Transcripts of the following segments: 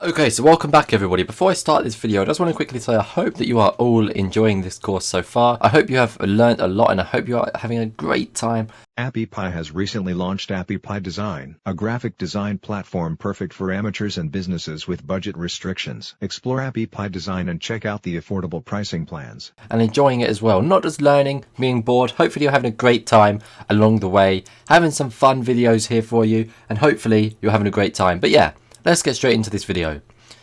Okay, so welcome back everybody. Before I start this video, I just want to quickly say I hope that you are all enjoying this course so far. I hope you have learned a lot and I hope you are having a great time. AppyPie has recently launched AppyPie Design, a graphic design platform perfect for amateurs and businesses with budget restrictions. Explore AppyPie Design and check out the affordable pricing plans. And enjoying it as well, not just learning, being bored. Hopefully you're having a great time along the way, having some fun videos here for you, and hopefully you're having a great time. But yeah, let's get straight into this video.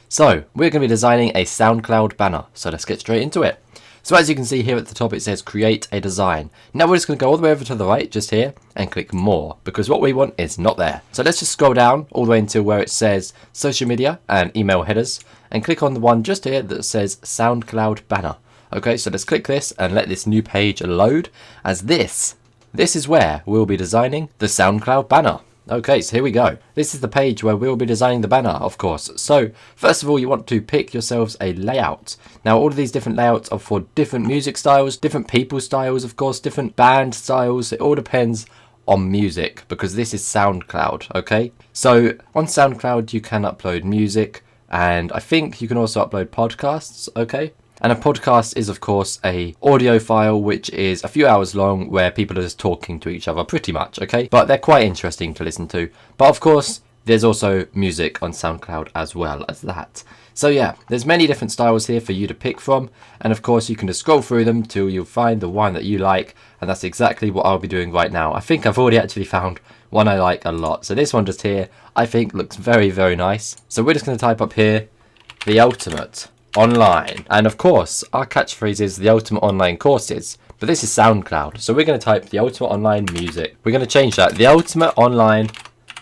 So, we're going to be designing a SoundCloud banner, so let's get straight into it. So as you can see here at the top it says create a design. Now we're just going to go all the way over to the right, just here, and click more, because what we want is not there. So let's just scroll down all the way until where it says social media and email headers, and click on the one just here that says SoundCloud banner. Okay, so let's click this and let this new page load, as this is where we'll be designing the SoundCloud banner. Okay, so here we go. This is the page where we'll be designing the banner, of course. So, first of all, you want to pick yourselves a layout. Now, all of these different layouts are for different music styles, different people styles, of course, different band styles. It all depends on music, because this is SoundCloud, okay? So, on SoundCloud, you can upload music, and I think you can also upload podcasts, okay? And a podcast is, of course, a audio file which is a few hours long where people are just talking to each other, pretty much, okay? But they're quite interesting to listen to. But of course, there's also music on SoundCloud as well as that. So yeah, there's many different styles here for you to pick from. And of course, you can just scroll through them till you'll find the one that you like. And that's exactly what I'll be doing right now. I think I've already actually found one I like a lot. So this one just here, I think looks very, very nice. So we're just going to type up here, the ultimate online, and of course our catchphrase is the ultimate online courses, but this is SoundCloud, so we're going to type the ultimate online music. We're going to change that, the ultimate online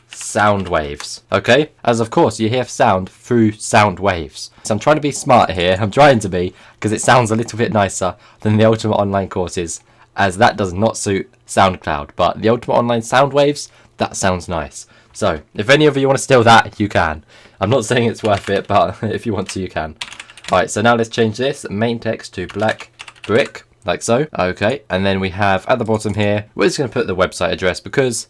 sound waves, okay, as of course you hear sound through sound waves. So I'm trying to be smart here, I'm trying to be, because it sounds a little bit nicer than the ultimate online courses, as that does not suit SoundCloud, but the ultimate online sound waves, that sounds nice. So if any of you want to steal that, you can. I'm not saying it's worth it, but if you want to, you can. Alright, so now let's change this main text to black brick, like so. Okay, and then we have at the bottom here, we're just going to put the website address because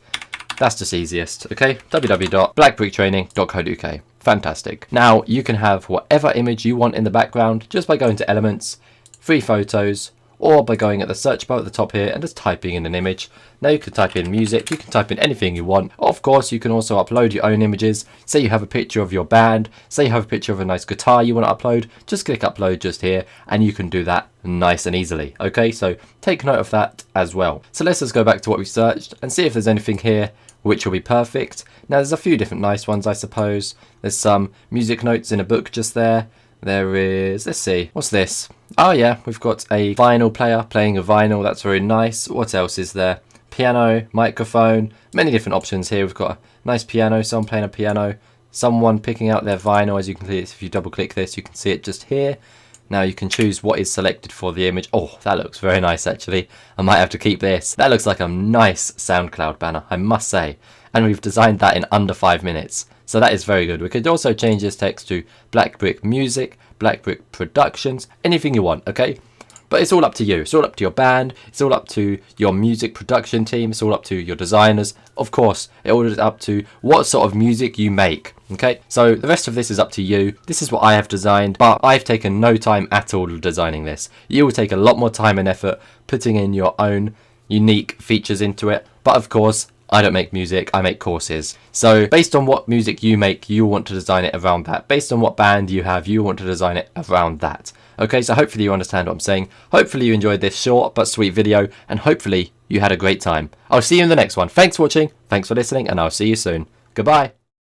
that's just easiest. Okay, www.blackbricktraining.co.uk. Fantastic. Now you can have whatever image you want in the background just by going to Elements, Free Photos, or by going at the search bar at the top here and just typing in an image. Now you can type in music, you can type in anything you want. Of course, you can also upload your own images. Say you have a picture of your band, say you have a picture of a nice guitar you want to upload, just click upload just here and you can do that nice and easily. Okay, so take note of that as well. So let's just go back to what we searched and see if there's anything here which will be perfect. Now there's a few different nice ones, I suppose. There's some music notes in a book just there. There is, let's see, what's this? Oh yeah, we've got a vinyl player playing a vinyl, that's very nice. What else is there? Piano, microphone, many different options here. We've got a nice piano, someone playing a piano, someone picking out their vinyl. As you can see, if you double click this, you can see it just here. Now you can choose what is selected for the image. Oh, that looks very nice actually. I might have to keep this. That looks like a nice SoundCloud banner, I must say. And we've designed that in under 5 minutes. So that is very good. We could also change this text to Black Brick Music, Black Brick Productions, anything you want, okay? But it's all up to you. It's all up to your band. It's all up to your music production team. It's all up to your designers. Of course, it all is up to what sort of music you make, okay? So the rest of this is up to you. This is what I have designed, but I've taken no time at all designing this. You will take a lot more time and effort putting in your own unique features into it. But of course, I don't make music, I make courses. So based on what music you make, you want to design it around that. Based on what band you have, you want to design it around that. Okay, so hopefully you understand what I'm saying. Hopefully you enjoyed this short but sweet video, and hopefully you had a great time. I'll see you in the next one. Thanks for watching, thanks for listening, and I'll see you soon. Goodbye.